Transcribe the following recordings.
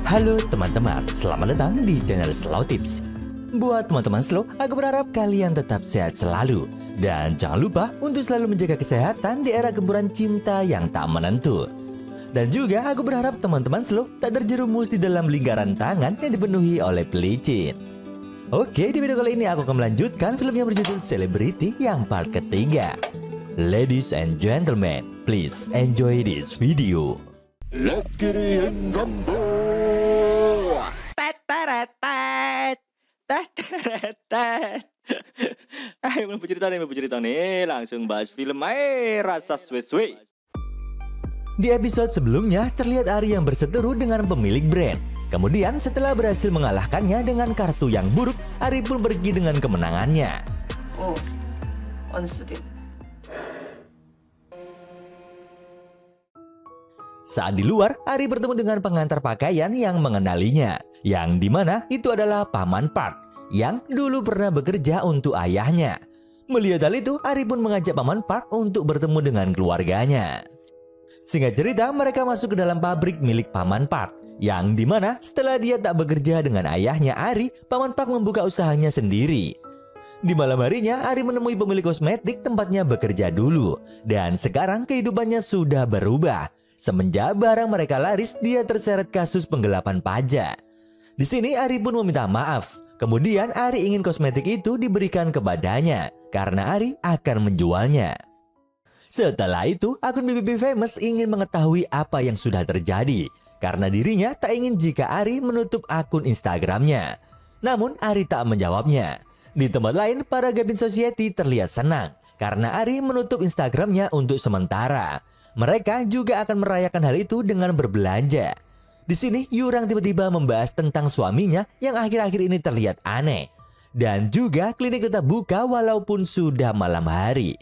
Halo teman-teman, selamat datang di channel Slow Tips. Buat teman-teman Slow, aku berharap kalian tetap sehat selalu. Dan jangan lupa untuk selalu menjaga kesehatan di era gempuran cinta yang tak menentu. Dan juga aku berharap teman-teman Slow tak terjerumus di dalam lingkaran tangan yang dipenuhi oleh pelicin. Oke, di video kali ini aku akan melanjutkan film yang berjudul Celebrity yang part ketiga. Ladies and gentlemen, please enjoy this video. Let's get it in rumble. Ayo mau cerita nih, langsung bahas film rasa suwe-suwe. Di episode sebelumnya terlihat Ari yang berseteru dengan pemilik brand. Kemudian setelah berhasil mengalahkannya dengan kartu yang buruk, Ari pun pergi dengan kemenangannya. Saat di luar, Ari bertemu dengan pengantar pakaian yang mengenalinya, yang dimana itu adalah Paman Park, yang dulu pernah bekerja untuk ayahnya. Melihat hal itu, Ari pun mengajak Paman Park untuk bertemu dengan keluarganya. Singkat cerita, mereka masuk ke dalam pabrik milik Paman Park, yang dimana setelah dia tak bekerja dengan ayahnya Ari, Paman Park membuka usahanya sendiri. Di malam harinya, Ari menemui pemilik kosmetik tempatnya bekerja dulu, dan sekarang kehidupannya sudah berubah. Semenjak barang mereka laris, dia terseret kasus penggelapan pajak. Di sini Ari pun meminta maaf. Kemudian Ari ingin kosmetik itu diberikan kepadanya karena Ari akan menjualnya. Setelah itu, akun BBB Famous ingin mengetahui apa yang sudah terjadi karena dirinya tak ingin jika Ari menutup akun Instagramnya. Namun Ari tak menjawabnya. Di tempat lain, para Gabin Society terlihat senang karena Ari menutup Instagramnya untuk sementara. Mereka juga akan merayakan hal itu dengan berbelanja. Di sini, Yurang tiba-tiba membahas tentang suaminya yang akhir-akhir ini terlihat aneh. Dan juga klinik tetap buka walaupun sudah malam hari.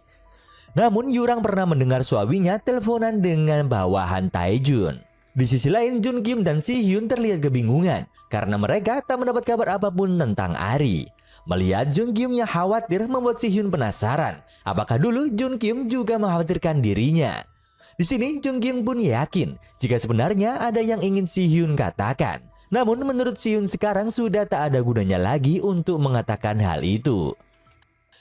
Namun, Yurang pernah mendengar suaminya teleponan dengan bawahan Taejun. Di sisi lain, Jun Kyung dan Si Hyun terlihat kebingungan karena mereka tak mendapat kabar apapun tentang Ari. Melihat Jun Kyung yang khawatir membuat Si Hyun penasaran apakah dulu Jun Kyung juga mengkhawatirkan dirinya. Di sini, Jung Kyung pun yakin jika sebenarnya ada yang ingin Si Hyun katakan. Namun menurut Si Hyun sekarang sudah tak ada gunanya lagi untuk mengatakan hal itu.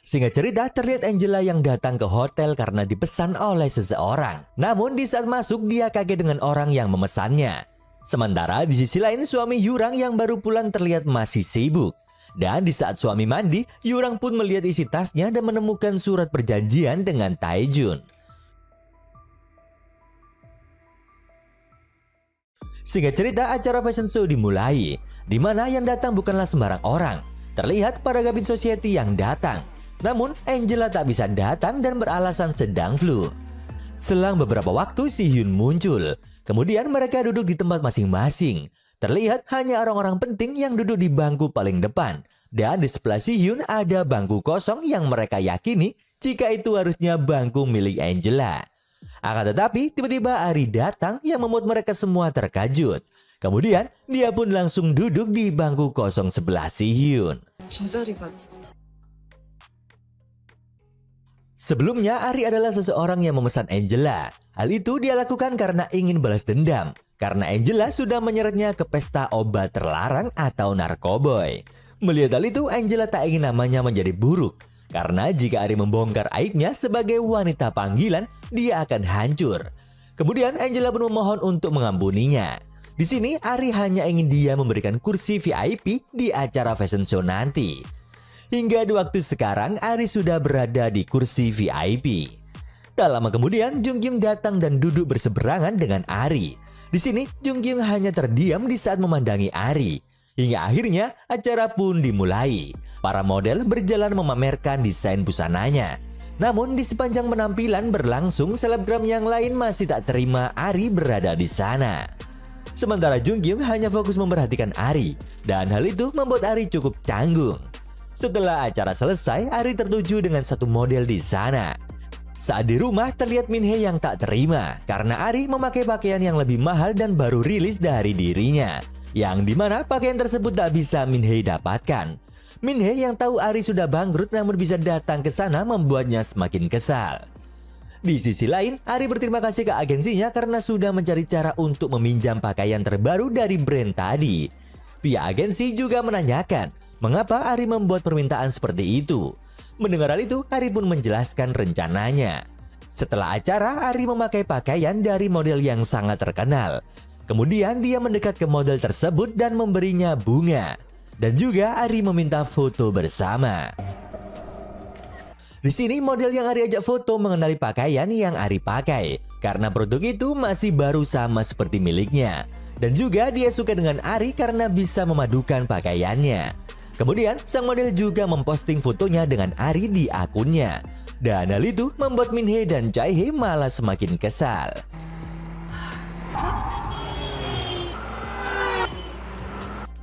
Singkat cerita, terlihat Angela yang datang ke hotel karena dipesan oleh seseorang. Namun di saat masuk, dia kaget dengan orang yang memesannya. Sementara di sisi lain, suami Yurang yang baru pulang terlihat masih sibuk. Dan di saat suami mandi, Yurang pun melihat isi tasnya dan menemukan surat perjanjian dengan Taejun. Singkat cerita, acara fashion show dimulai, di mana yang datang bukanlah sembarang orang. Terlihat para Gabin Society yang datang. Namun, Angela tak bisa datang dan beralasan sedang flu. Selang beberapa waktu, Si Hyun muncul. Kemudian mereka duduk di tempat masing-masing. Terlihat hanya orang-orang penting yang duduk di bangku paling depan. Dan di sebelah Si Hyun ada bangku kosong yang mereka yakini jika itu harusnya bangku milik Angela. Akan tetapi, tiba-tiba Ari datang yang membuat mereka semua terkejut. Kemudian, dia pun langsung duduk di bangku kosong sebelah Si Hyun. Sebelumnya, Ari adalah seseorang yang memesan Angela. Hal itu dia lakukan karena ingin balas dendam. Karena Angela sudah menyeretnya ke pesta obat terlarang atau narkoboy. Melihat hal itu, Angela tak ingin namanya menjadi buruk. Karena jika Ari membongkar aibnya sebagai wanita panggilan, dia akan hancur. Kemudian Angela pun memohon untuk mengampuninya. Di sini Ari hanya ingin dia memberikan kursi VIP di acara fashion show nanti. Hingga di waktu sekarang Ari sudah berada di kursi VIP. Tak lama kemudian Jung Kyung datang dan duduk berseberangan dengan Ari. Di sini Jung Kyung hanya terdiam di saat memandangi Ari. Hingga akhirnya acara pun dimulai. Para model berjalan memamerkan desain busananya. Namun di sepanjang penampilan berlangsung, selebgram yang lain masih tak terima Ari berada di sana. Sementara Jung Kyung hanya fokus memperhatikan Ari. Dan hal itu membuat Ari cukup canggung. Setelah acara selesai, Ari tertuju dengan satu model di sana. Saat di rumah terlihat Min Hee yang tak terima karena Ari memakai pakaian yang lebih mahal dan baru rilis dari dirinya. Yang dimana pakaian tersebut tak bisa Min Hee dapatkan. Min Hee yang tahu Ari sudah bangkrut namun bisa datang ke sana membuatnya semakin kesal. Di sisi lain, Ari berterima kasih ke agensinya karena sudah mencari cara untuk meminjam pakaian terbaru dari brand tadi. Pihak agensi juga menanyakan, mengapa Ari membuat permintaan seperti itu. Mendengar hal itu, Ari pun menjelaskan rencananya. Setelah acara, Ari memakai pakaian dari model yang sangat terkenal. Kemudian dia mendekat ke model tersebut dan memberinya bunga. Dan juga Ari meminta foto bersama. Di sini model yang Ari ajak foto mengenali pakaian yang Ari pakai karena produk itu masih baru sama seperti miliknya. Dan juga dia suka dengan Ari karena bisa memadukan pakaiannya. Kemudian sang model juga memposting fotonya dengan Ari di akunnya. Dan hal itu membuat Minhee dan Jaehee malah semakin kesal.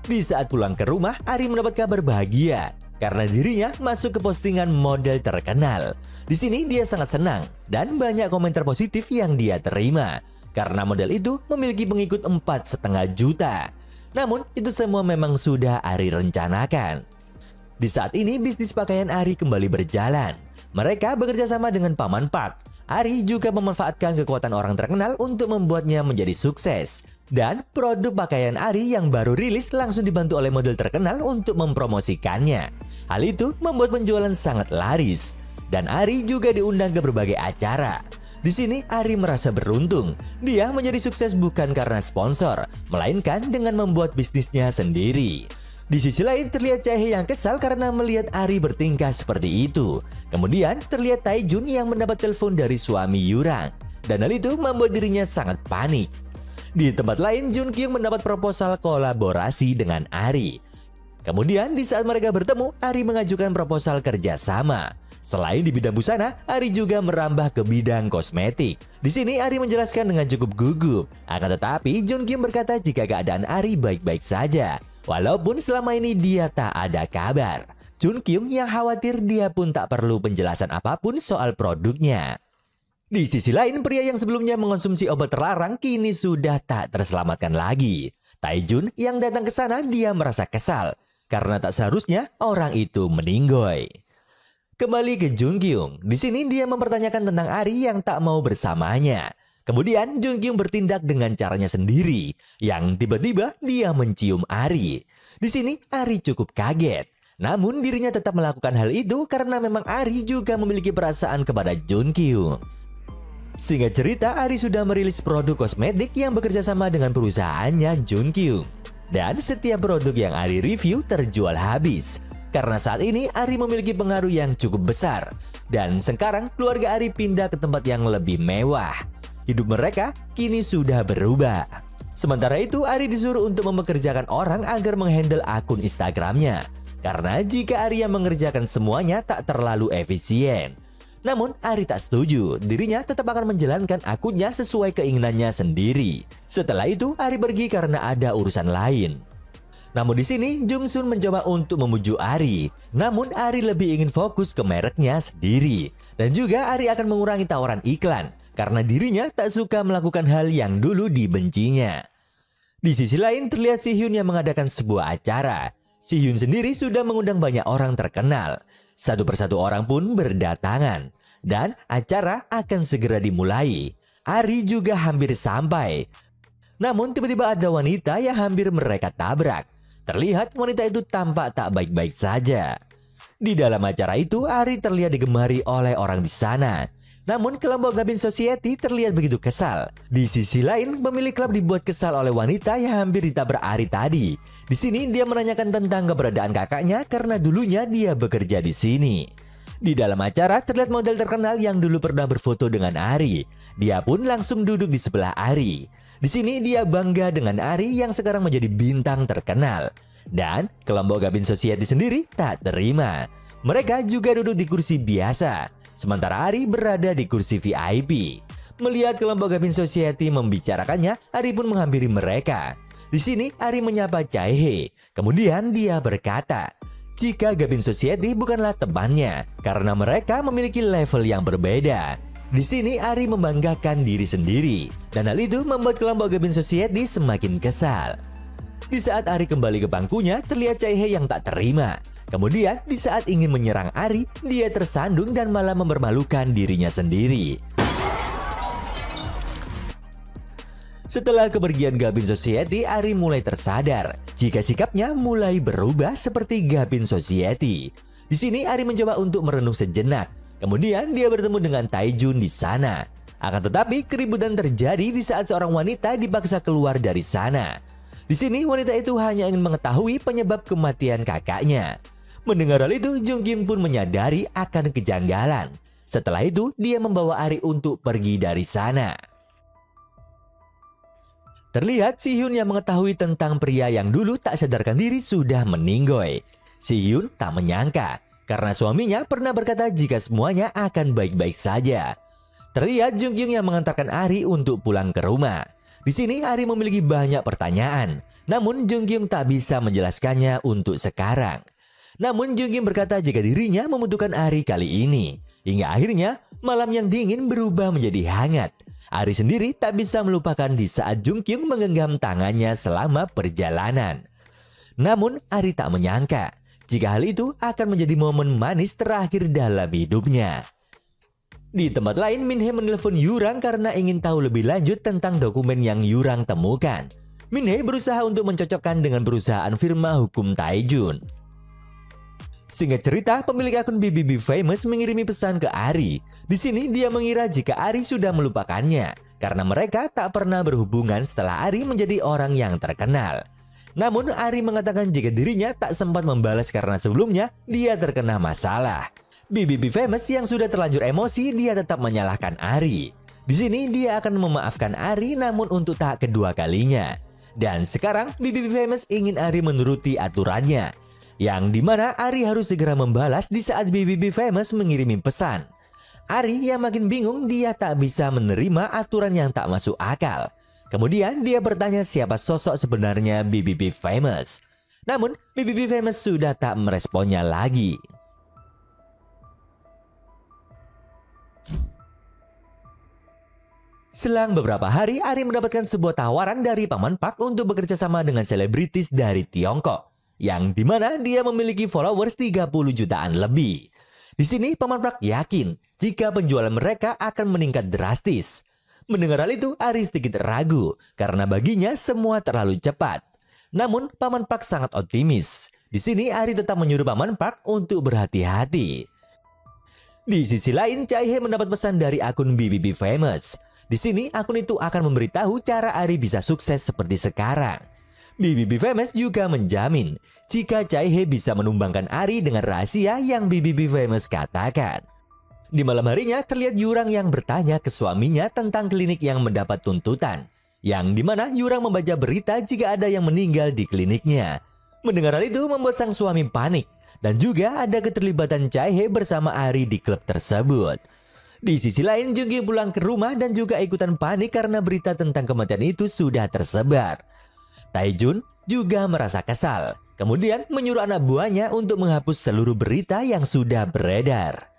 Di saat pulang ke rumah, Ari mendapat kabar bahagia karena dirinya masuk ke postingan model terkenal. Di sini dia sangat senang dan banyak komentar positif yang dia terima karena model itu memiliki pengikut 4,5 juta. Namun itu semua memang sudah Ari rencanakan. Di saat ini bisnis pakaian Ari kembali berjalan. Mereka bekerja sama dengan Paman Park. Ari juga memanfaatkan kekuatan orang terkenal untuk membuatnya menjadi sukses. Dan produk pakaian Ari yang baru rilis langsung dibantu oleh model terkenal untuk mempromosikannya. Hal itu membuat penjualan sangat laris. Dan Ari juga diundang ke berbagai acara. Di sini Ari merasa beruntung. Dia menjadi sukses bukan karena sponsor, melainkan dengan membuat bisnisnya sendiri. Di sisi lain terlihat Jaehee yang kesal karena melihat Ari bertingkah seperti itu. Kemudian terlihat Taejun yang mendapat telepon dari suami Yurang. Dan hal itu membuat dirinya sangat panik. Di tempat lain, Junkyung mendapat proposal kolaborasi dengan Ari. Kemudian di saat mereka bertemu, Ari mengajukan proposal kerjasama. Selain di bidang busana, Ari juga merambah ke bidang kosmetik. Di sini Ari menjelaskan dengan cukup gugup. Akan tetapi, Junkyung berkata jika keadaan Ari baik-baik saja. Walaupun selama ini dia tak ada kabar. Junkyung yang khawatir dia pun tak perlu penjelasan apapun soal produknya. Di sisi lain, pria yang sebelumnya mengonsumsi obat terlarang kini sudah tak terselamatkan lagi. Taejun yang datang ke sana dia merasa kesal karena tak seharusnya orang itu meninggoy. Kembali ke Junkyung, di sini dia mempertanyakan tentang Ari yang tak mau bersamanya. Kemudian Junkyung bertindak dengan caranya sendiri, yang tiba-tiba dia mencium Ari. Di sini Ari cukup kaget. Namun dirinya tetap melakukan hal itu karena memang Ari juga memiliki perasaan kepada Junkyung. Singkat cerita, Ari sudah merilis produk kosmetik yang bekerja sama dengan perusahaannya Junkyung. Dan setiap produk yang Ari review terjual habis. Karena saat ini Ari memiliki pengaruh yang cukup besar. Dan sekarang keluarga Ari pindah ke tempat yang lebih mewah. Hidup mereka kini sudah berubah. Sementara itu Ari disuruh untuk mempekerjakan orang agar menghandle akun Instagramnya. Karena jika Ari yang mengerjakan semuanya tak terlalu efisien. Namun Ari tak setuju, dirinya tetap akan menjalankan akunnya sesuai keinginannya sendiri. Setelah itu Ari pergi karena ada urusan lain. Namun di sini Jung Sun mencoba untuk memujuk Ari. Namun Ari lebih ingin fokus ke mereknya sendiri. Dan juga Ari akan mengurangi tawaran iklan karena dirinya tak suka melakukan hal yang dulu dibencinya. Di sisi lain terlihat Si Hyun yang mengadakan sebuah acara. Si Hyun sendiri sudah mengundang banyak orang terkenal. Satu persatu orang pun berdatangan. Dan acara akan segera dimulai. Ari juga hampir sampai. Namun tiba-tiba ada wanita yang hampir mereka tabrak. Terlihat wanita itu tampak tak baik-baik saja. Di dalam acara itu Ari terlihat digemari oleh orang di sana. Namun kelompok Gabin Society terlihat begitu kesal. Di sisi lain pemilik klub dibuat kesal oleh wanita yang hampir ditabrak Ari tadi. Di sini dia menanyakan tentang keberadaan kakaknya karena dulunya dia bekerja di sini. Di dalam acara terlihat model terkenal yang dulu pernah berfoto dengan Ari. Dia pun langsung duduk di sebelah Ari. Di sini dia bangga dengan Ari yang sekarang menjadi bintang terkenal. Dan kelompok Gabin Society sendiri tak terima. Mereka juga duduk di kursi biasa. Sementara Ari berada di kursi VIP. Melihat kelompok Gabin Society membicarakannya, Ari pun menghampiri mereka. Di sini Ari menyapa Jaehee. Kemudian dia berkata, jika Gabin Society bukanlah temannya karena mereka memiliki level yang berbeda. Di sini Ari membanggakan diri sendiri dan hal itu membuat kelompok Gabin Society semakin kesal. Di saat Ari kembali ke bangkunya, terlihat Jaehee yang tak terima. Kemudian di saat ingin menyerang Ari, dia tersandung dan malah mempermalukan dirinya sendiri. Setelah kepergian Gabin Society, Ari mulai tersadar jika sikapnya mulai berubah seperti Gabin Society. Di sini Ari mencoba untuk merenung sejenak. Kemudian dia bertemu dengan Taejun di sana. Akan tetapi keributan terjadi di saat seorang wanita dipaksa keluar dari sana. Di sini wanita itu hanya ingin mengetahui penyebab kematian kakaknya. Mendengar hal itu, Jung Kyung pun menyadari akan kejanggalan. Setelah itu, dia membawa Ari untuk pergi dari sana. Terlihat Si Hyun yang mengetahui tentang pria yang dulu tak sadarkan diri sudah meninggoy. Si Hyun tak menyangka karena suaminya pernah berkata jika semuanya akan baik-baik saja. Terlihat Jung Kyung yang mengantarkan Ari untuk pulang ke rumah. Di sini Ari memiliki banyak pertanyaan, namun Jung Kyung tak bisa menjelaskannya untuk sekarang. Namun Jung Kyung berkata jika dirinya membutuhkan Ari kali ini. Hingga akhirnya malam yang dingin berubah menjadi hangat. Ari sendiri tak bisa melupakan di saat Jung Kyung menggenggam tangannya selama perjalanan. Namun Ari tak menyangka jika hal itu akan menjadi momen manis terakhir dalam hidupnya. Di tempat lain, Min Hee menelpon Yurang karena ingin tahu lebih lanjut tentang dokumen yang Yurang temukan. Min Hee berusaha untuk mencocokkan dengan perusahaan firma hukum Taejun. Singkat cerita, pemilik akun BBB Famous mengirimi pesan ke Ari. Di sini dia mengira jika Ari sudah melupakannya karena mereka tak pernah berhubungan setelah Ari menjadi orang yang terkenal. Namun Ari mengatakan jika dirinya tak sempat membalas karena sebelumnya dia terkena masalah. BBB Famous yang sudah terlanjur emosi, dia tetap menyalahkan Ari. Di sini dia akan memaafkan Ari namun untuk tahap kedua kalinya. Dan sekarang BBB Famous ingin Ari menuruti aturannya, yang dimana Ari harus segera membalas di saat BBB Famous mengirimi pesan. Ari yang makin bingung, dia tak bisa menerima aturan yang tak masuk akal. Kemudian dia bertanya siapa sosok sebenarnya BBB Famous. Namun BBB Famous sudah tak meresponnya lagi. Selang beberapa hari, Ari mendapatkan sebuah tawaran dari Paman Park untuk bekerja sama dengan selebritis dari Tiongkok, yang dimana dia memiliki followers 30 jutaan lebih. Di sini Paman Park yakin jika penjualan mereka akan meningkat drastis. Mendengar hal itu, Ari sedikit ragu karena baginya semua terlalu cepat. Namun Paman Park sangat optimis. Di sini Ari tetap menyuruh Paman Park untuk berhati-hati. Di sisi lain, Chae-hye mendapat pesan dari akun BBB Famous. Di sini akun itu akan memberitahu cara Ari bisa sukses seperti sekarang. BBB Famous juga menjamin jika Chae-hye bisa menumbangkan Ari dengan rahasia yang BBB Famous katakan. Di malam harinya terlihat Yurang yang bertanya ke suaminya tentang klinik yang mendapat tuntutan, yang dimana Yurang membaca berita jika ada yang meninggal di kliniknya. Mendengar hal itu membuat sang suami panik, dan juga ada keterlibatan Chae-hye bersama Ari di klub tersebut. Di sisi lain, Jung Kyung pulang ke rumah dan juga ikutan panik karena berita tentang kematian itu sudah tersebar. Taejun juga merasa kesal, kemudian menyuruh anak buahnya untuk menghapus seluruh berita yang sudah beredar.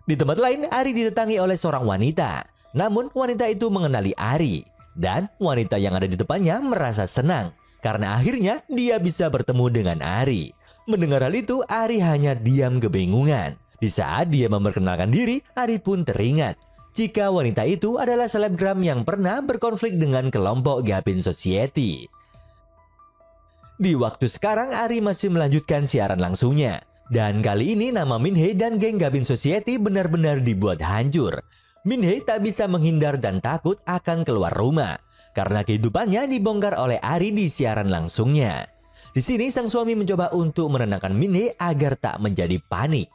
Di tempat lain, Ari didatangi oleh seorang wanita. Namun wanita itu mengenali Ari, dan wanita yang ada di depannya merasa senang karena akhirnya dia bisa bertemu dengan Ari. Mendengar hal itu, Ari hanya diam kebingungan. Di saat dia memperkenalkan diri, Ari pun teringat jika wanita itu adalah selebgram yang pernah berkonflik dengan kelompok Gabin Society. Di waktu sekarang, Ari masih melanjutkan siaran langsungnya. Dan kali ini nama Min Hee dan geng Gabin Society benar-benar dibuat hancur. Min Hee tak bisa menghindar dan takut akan keluar rumah karena kehidupannya dibongkar oleh Ari di siaran langsungnya. Di sini sang suami mencoba untuk menenangkan Min Hee agar tak menjadi panik.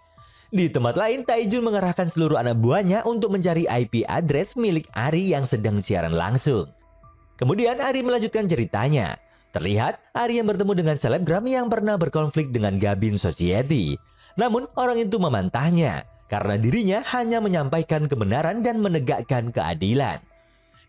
Di tempat lain, Taejun mengerahkan seluruh anak buahnya untuk mencari IP address milik Ari yang sedang siaran langsung. Kemudian Ari melanjutkan ceritanya. Terlihat Ari yang bertemu dengan selebgram yang pernah berkonflik dengan Gabin Society. Namun orang itu membantahnya karena dirinya hanya menyampaikan kebenaran dan menegakkan keadilan.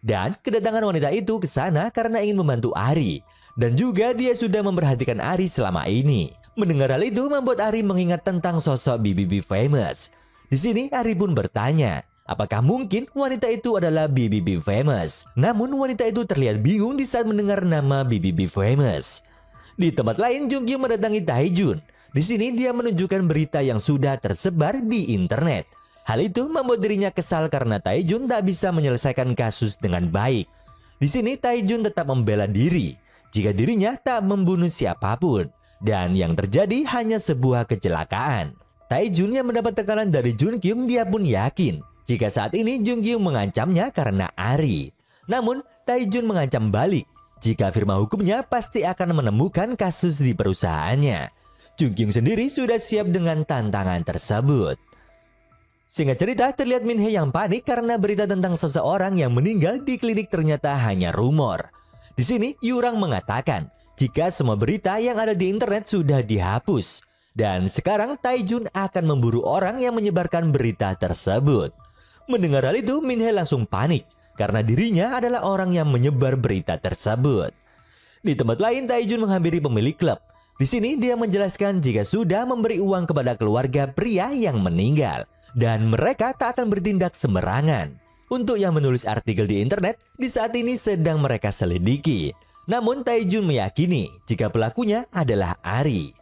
Dan kedatangan wanita itu ke sana karena ingin membantu Ari. Dan juga dia sudah memperhatikan Ari selama ini. Mendengar hal itu membuat Ari mengingat tentang sosok BBB Famous. Di sini Ari pun bertanya, apakah mungkin wanita itu adalah BBB Famous? Namun wanita itu terlihat bingung di saat mendengar nama BBB Famous. Di tempat lain, Jung Kyung mendatangi Taejun. Di sini dia menunjukkan berita yang sudah tersebar di internet. Hal itu membuat dirinya kesal karena Taejun tak bisa menyelesaikan kasus dengan baik. Di sini Taejun tetap membela diri jika dirinya tak membunuh siapapun dan yang terjadi hanya sebuah kecelakaan. Taejun yang mendapat tekanan dari Junkyung, dia pun yakin jika saat ini Junkyung mengancamnya karena Ari. Namun Taejun mengancam balik jika firma hukumnya pasti akan menemukan kasus di perusahaannya. Junkyung sendiri sudah siap dengan tantangan tersebut. Singkat cerita, terlihat Min-hee yang panik karena berita tentang seseorang yang meninggal di klinik ternyata hanya rumor. Di sini Yurang mengatakan jika semua berita yang ada di internet sudah dihapus dan sekarang Taejun akan memburu orang yang menyebarkan berita tersebut. Mendengar hal itu, Min-hee langsung panik karena dirinya adalah orang yang menyebar berita tersebut. Di tempat lain, Taejun menghampiri pemilik klub. Di sini dia menjelaskan jika sudah memberi uang kepada keluarga pria yang meninggal dan mereka tak akan bertindak sembarangan. Untuk yang menulis artikel di internet, di saat ini sedang mereka selidiki. Namun Taejun meyakini jika pelakunya adalah Ari.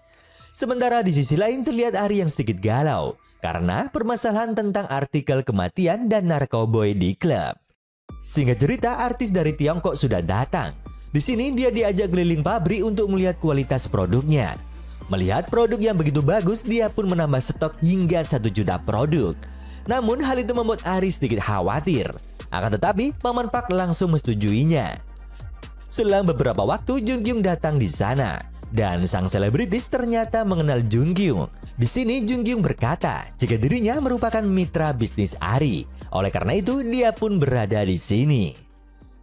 Sementara di sisi lain terlihat Ari yang sedikit galau karena permasalahan tentang artikel kematian dan narkoboy di klub. Singkat cerita, artis dari Tiongkok sudah datang. Di sini dia diajak keliling pabrik untuk melihat kualitas produknya. Melihat produk yang begitu bagus, dia pun menambah stok hingga 1 juta produk. Namun hal itu membuat Ari sedikit khawatir. Akan tetapi, Paman Park langsung menyetujui-nya. Selang beberapa waktu, Junkyung datang di sana. Dan sang selebritis ternyata mengenal Junkyung. Di sini Junkyung berkata jika dirinya merupakan mitra bisnis Ari. Oleh karena itu, dia pun berada di sini.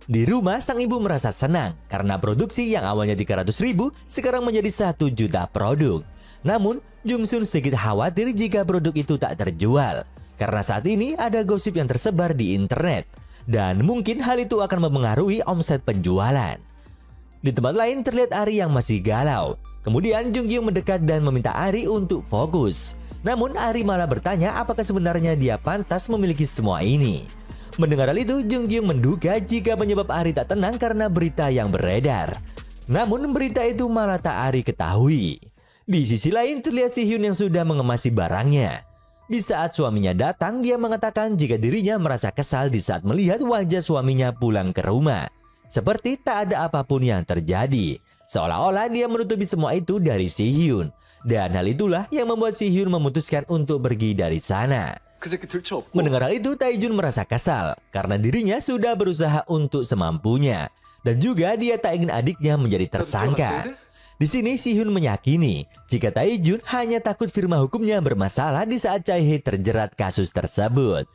Di rumah, sang ibu merasa senang karena produksi yang awalnya 300.000 sekarang menjadi 1 juta produk. Namun, Jungsun sedikit khawatir jika produk itu tak terjual. Karena saat ini ada gosip yang tersebar di internet. Dan mungkin hal itu akan mempengaruhi omset penjualan. Di tempat lain terlihat Ari yang masih galau. Kemudian Junkyung mendekat dan meminta Ari untuk fokus. Namun Ari malah bertanya apakah sebenarnya dia pantas memiliki semua ini. Mendengar hal itu, Junkyung menduga jika penyebab Ari tak tenang karena berita yang beredar. Namun berita itu malah tak Ari ketahui. Di sisi lain terlihat Si-hyun yang sudah mengemasi barangnya. Di saat suaminya datang, dia mengatakan jika dirinya merasa kesal di saat melihat wajah suaminya pulang ke rumah. Seperti tak ada apapun yang terjadi. Seolah-olah dia menutupi semua itu dari Si-hyun. Dan hal itulah yang membuat Si-hyun memutuskan untuk pergi dari sana. Mendengar hal itu, Taejun merasa kesal karena dirinya sudah berusaha untuk semampunya. Dan juga dia tak ingin adiknya menjadi tersangka. Di sini Si-hyun meyakini jika Taejun hanya takut firma hukumnya bermasalah di saat Chae-hye terjerat kasus tersebut.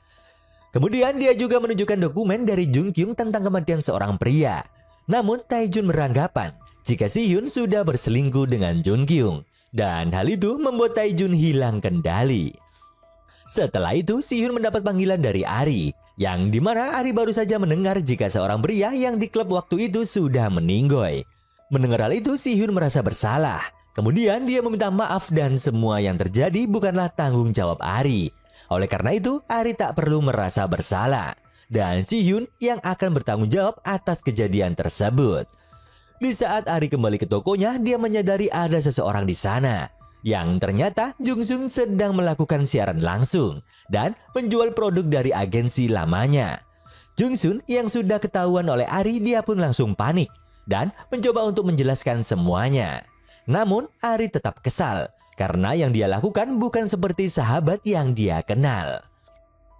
Kemudian dia juga menunjukkan dokumen dari Junkyung tentang kematian seorang pria. Namun Taejun beranggapan jika Si-hyun sudah berselingkuh dengan Junkyung. Dan hal itu membuat Taejun hilang kendali. Setelah itu, Si-hyun mendapat panggilan dari Ari, yang dimana Ari baru saja mendengar jika seorang pria yang di klub waktu itu sudah meninggoy. Mendengar hal itu, Si-hyun merasa bersalah. Kemudian dia meminta maaf dan semua yang terjadi bukanlah tanggung jawab Ari. Oleh karena itu, Ari tak perlu merasa bersalah. Dan Si-hyun yang akan bertanggung jawab atas kejadian tersebut. Di saat Ari kembali ke tokonya, dia menyadari ada seseorang di sana. Yang ternyata Jungsun sedang melakukan siaran langsung dan menjual produk dari agensi lamanya. Jungsun yang sudah ketahuan oleh Ari, dia pun langsung panik dan mencoba untuk menjelaskan semuanya. Namun Ari tetap kesal karena yang dia lakukan bukan seperti sahabat yang dia kenal.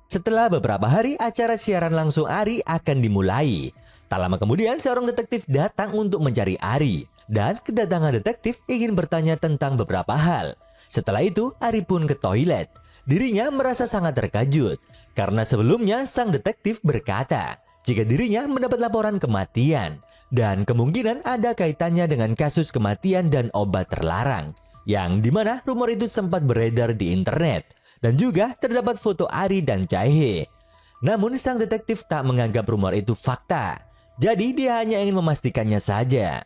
Setelah beberapa hari, acara siaran langsung Ari akan dimulai. Tak lama kemudian seorang detektif datang untuk mencari Ari. Dan kedatangan detektif ingin bertanya tentang beberapa hal. Setelah itu, Ari pun ke toilet. Dirinya merasa sangat terkejut. Karena sebelumnya sang detektif berkata jika dirinya mendapat laporan kematian. Dan kemungkinan ada kaitannya dengan kasus kematian dan obat terlarang. Yang dimana rumor itu sempat beredar di internet. Dan juga terdapat foto Ari dan Chae-hye. Namun sang detektif tak menganggap rumor itu fakta. Jadi dia hanya ingin memastikannya saja.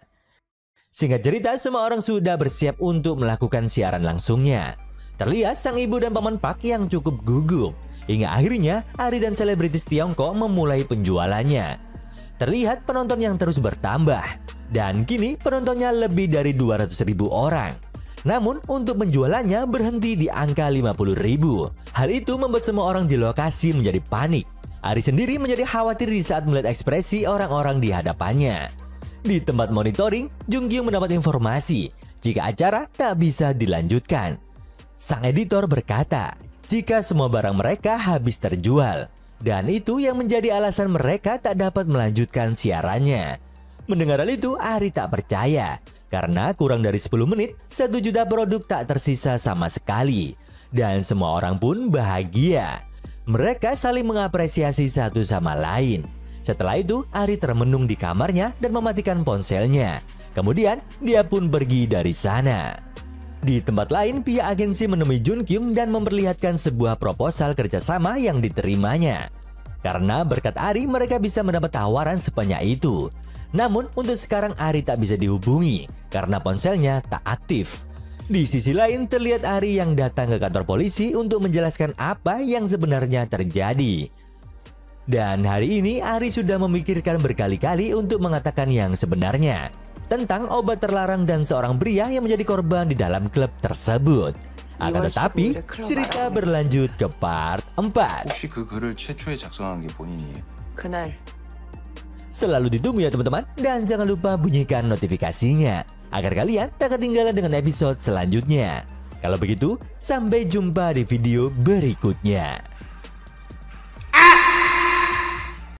Singkat cerita, semua orang sudah bersiap untuk melakukan siaran langsungnya. Terlihat sang ibu dan Paman Park yang cukup gugup. Hingga akhirnya, Ari dan selebritis Tiongkok memulai penjualannya. Terlihat penonton yang terus bertambah. Dan kini penontonnya lebih dari 200.000 orang. Namun untuk penjualannya berhenti di angka 50.000. Hal itu membuat semua orang di lokasi menjadi panik. Ari sendiri menjadi khawatir di saat melihat ekspresi orang-orang di hadapannya. Di tempat monitoring, Jungkyung mendapat informasi jika acara tak bisa dilanjutkan. Sang editor berkata, jika semua barang mereka habis terjual, dan itu yang menjadi alasan mereka tak dapat melanjutkan siarannya. Mendengar hal itu, Ari tak percaya, karena kurang dari 10 menit, 1 juta produk tak tersisa sama sekali. Dan semua orang pun bahagia. Mereka saling mengapresiasi satu sama lain. Setelah itu, Ari termenung di kamarnya dan mematikan ponselnya. Kemudian, dia pun pergi dari sana. Di tempat lain, pihak agensi menemui Jungkyung dan memperlihatkan sebuah proposal kerjasama yang diterimanya. Karena berkat Ari, mereka bisa mendapat tawaran sebanyak itu. Namun, untuk sekarang Ari tak bisa dihubungi karena ponselnya tak aktif. Di sisi lain, terlihat Ari yang datang ke kantor polisi untuk menjelaskan apa yang sebenarnya terjadi. Dan hari ini Ari sudah memikirkan berkali-kali untuk mengatakan yang sebenarnya tentang obat terlarang dan seorang pria yang menjadi korban di dalam klub tersebut. Akan tetapi, cerita berlanjut ke part 4. 혹시 그 글을 최초에 작성한 게 본인이에요? 그날 Selalu ditunggu ya teman-teman, dan jangan lupa bunyikan notifikasinya agar kalian tak ketinggalan dengan episode selanjutnya. Kalau begitu, sampai jumpa di video berikutnya.